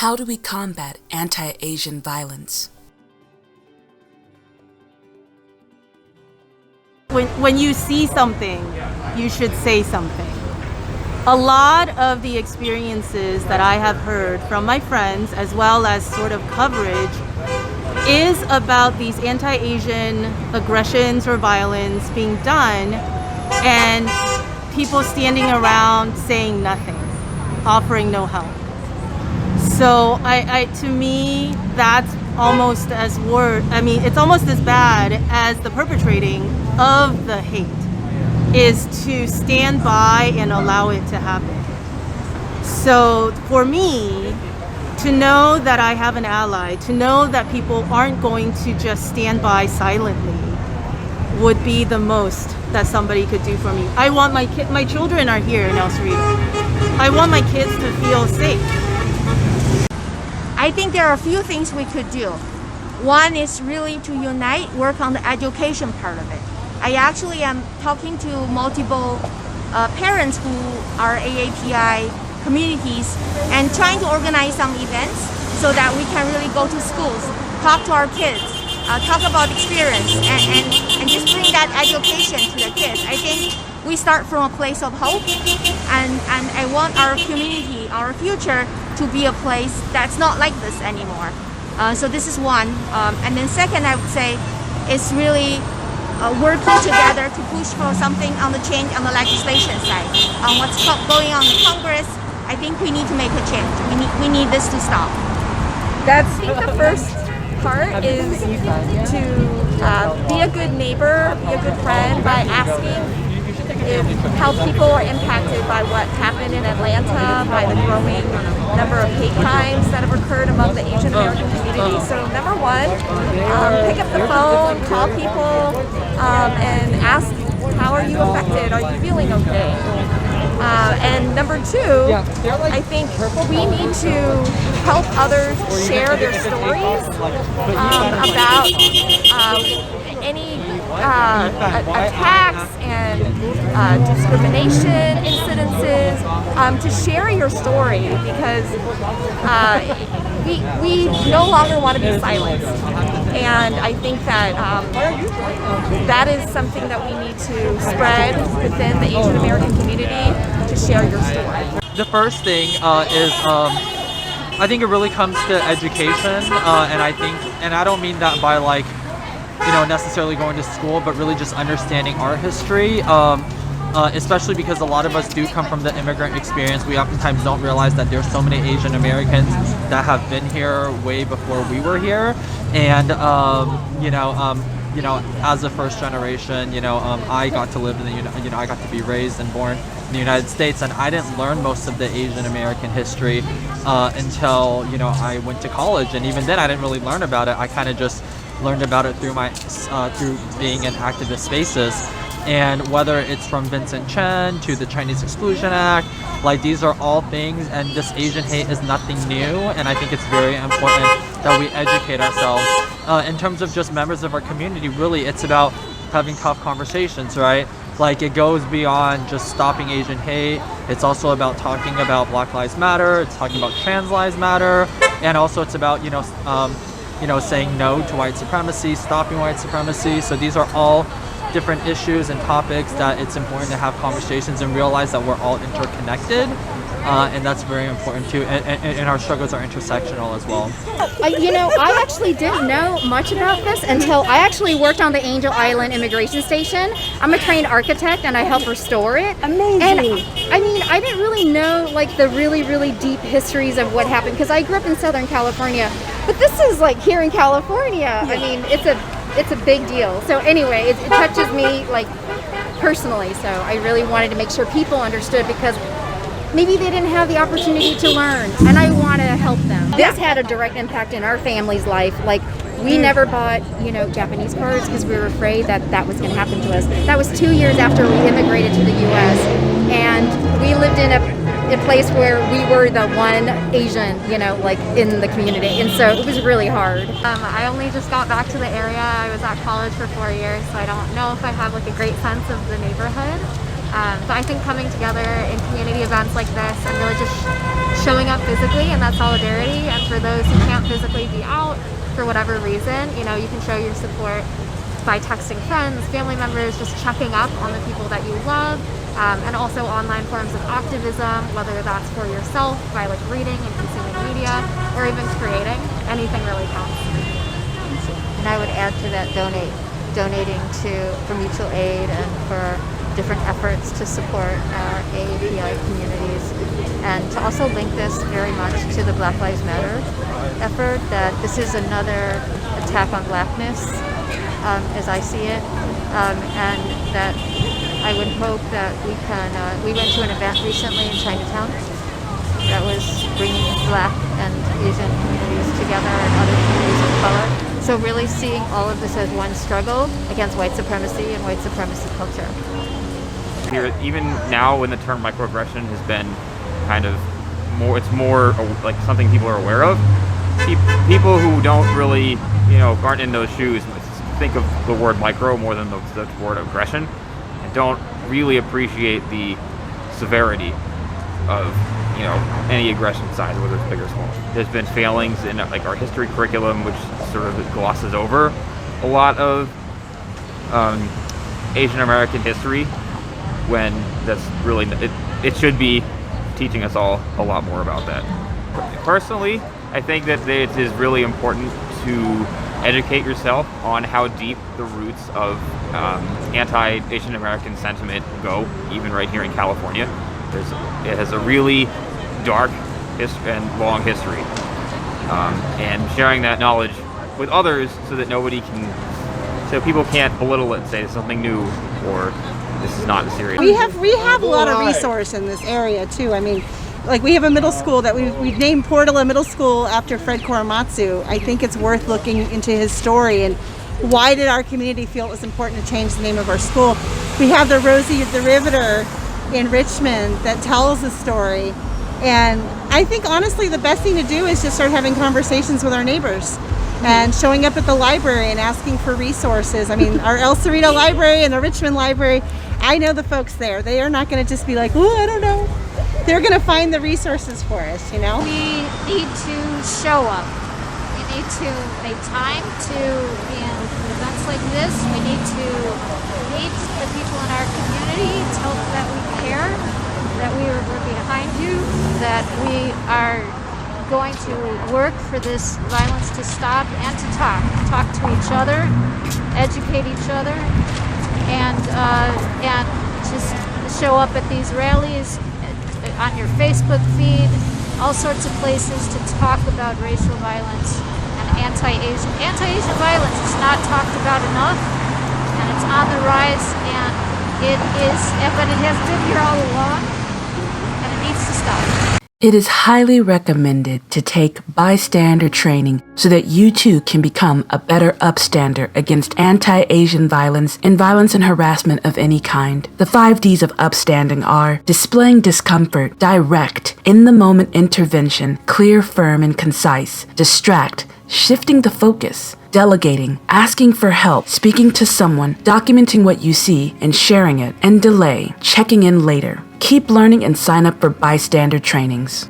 How do we combat anti-Asian violence? When you see something, you should say something. A lot of the experiences that I have heard from my friends, as well as sort of coverage, is about these anti-Asian aggressions or violence being done and people standing around saying nothing, offering no help. So to me, that's almost as it's almost as bad as the perpetrating of the hate is to stand by and allow it to happen. So for me, to know that I have an ally, to know that people aren't going to just stand by silently would be the most that somebody could do for me. I want my children are here in El Cerrito. I want my kids to feel safe. I think there are a few things we could do. One is really to unite, work on the education part of it. I actually am talking to multiple parents who are AAPI communities and trying to organize some events so that we can really go to schools, talk to our kids, talk about experience and just bring that education to the kids. I think we start from a place of hope and I want our community, our future to be a place that's not like this anymore. So this is one. And then second, I would say is really working together to push for something on the change on the legislation side. On what's going on in Congress, I think we need to make a change. We need this to stop. I think the first part is to be a good neighbor, be a good friend by asking how people are impacted by what happened in Atlanta, by the growing number of hate crimes that have occurred among the Asian American community. So number one, pick up the phone, call people, and ask, how are you affected? Are you feeling okay? And number two, I think we need to help others share their stories about any attacks and discrimination incidences, to share your story because we no longer want to be silenced. And I think that that is something that we need to spread within the Asian American community, to share your story. The first thing is I think it really comes to education, and I don't mean that by like, necessarily going to school, but really just understanding our history, especially because a lot of us do come from the immigrant experience. We oftentimes don't realize that there's so many Asian Americans that have been here way before we were here, and as a first generation, I got to live in the I got to be raised and born in the United States, and I didn't learn most of the Asian American history until I went to college, and even then I didn't really learn about it. I kind of just learned about it through through being in activist spaces. And whether it's from Vincent Chen to the Chinese Exclusion Act, like these are all things, and this Asian hate is nothing new, and I think it's very important that we educate ourselves. In terms of just members of our community, really it's about having tough conversations, right? Like it goes beyond just stopping Asian hate. It's also about talking about Black Lives Matter, it's talking about Trans Lives Matter, and also it's about saying no to white supremacy, stopping white supremacy. So these are all different issues and topics that it's important to have conversations and realize that we're all interconnected, and that's very important too, and our struggles are intersectional as well. I actually didn't know much about this until I actually worked on the Angel Island immigration station. I'm a trained architect and I help restore it. Amazing. And I didn't really know like the really, really deep histories of what happened because I grew up in Southern California, but this is like here in California. I mean, it's a big deal. So anyway, it touches me like personally. So I really wanted to make sure people understood because maybe they didn't have the opportunity to learn, and I want to help them. This had a direct impact in our family's life. Like we never bought, Japanese cars because we were afraid that was going to happen to us. That was 2 years after we immigrated to the U.S. and we lived in a place where we were the one Asian, in the community, and so it was really hard. I only just got back to the area. I was at college for 4 years, so I don't know if I have like a great sense of the neighborhood. But I think coming together in community events like this and really just showing up physically and that solidarity, and for those who can't physically be out for whatever reason, you know, you can show your support by texting friends, family members, just checking up on the people that you love, and also online forms of activism, whether that's for yourself by like reading and consuming media, or even creating. Anything really counts. And I would add to that donating for mutual aid and for different efforts to support our AAPI communities, and to also link this very much to the Black Lives Matter effort, that this is another attack on blackness, as I see it, and that I would hope that we can, we went to an event recently in Chinatown that was bringing Black and Asian communities together and other communities of color. So really seeing all of this as one struggle against white supremacy and white supremacy culture. Here, even now when the term microaggression has been kind of more, it's more like something people are aware of. People who don't really, you know, aren't in those shoes think of the word micro more than the word aggression, and don't really appreciate the severity of, you know, any aggression side, whether it's big or small. There's been failings in like our history curriculum, which sort of glosses over a lot of Asian American history, when that's really, it should be teaching us all a lot more about that. Personally, I think that it is really important to educate yourself on how deep the roots of anti-Asian American sentiment go, even right here in California. It has a really dark and long history, and sharing that knowledge with others so that so people can't belittle it and say it's something new or this is not serious. We have a lot of resource in this area too. I mean, like we have a middle school that we've named Portola Middle School after Fred Korematsu. I think it's worth looking into his story and why did our community feel it was important to change the name of our school. We have the Rosie the Riveter in Richmond that tells the story, and I think honestly the best thing to do is just start having conversations with our neighbors and showing up at the library and asking for resources. I mean, our El Cerrito library and the Richmond library, I know the folks there. They are not going to just be like, oh, I don't know. They're going to find the resources for us, you know? We need to show up. We need to make time to be in events like this. We need to meet the people in our community, tell them that we care, that we're behind you, that we are going to work for this violence to stop and to talk to each other, educate each other, and just show up at these rallies, on your Facebook feed, all sorts of places to talk about racial violence and anti-Asian. Anti-Asian violence is not talked about enough, and it's on the rise, and but it has been here all along, and it needs to stop. It is highly recommended to take bystander training so that you too can become a better upstander against anti-Asian violence and violence and harassment of any kind. The 5 Ds of upstanding are displaying discomfort, direct, in-the-moment intervention, clear, firm, and concise, distract, shifting the focus, delegating, asking for help, speaking to someone, documenting what you see and sharing it, and delay, checking in later. Keep learning and sign up for bystander trainings.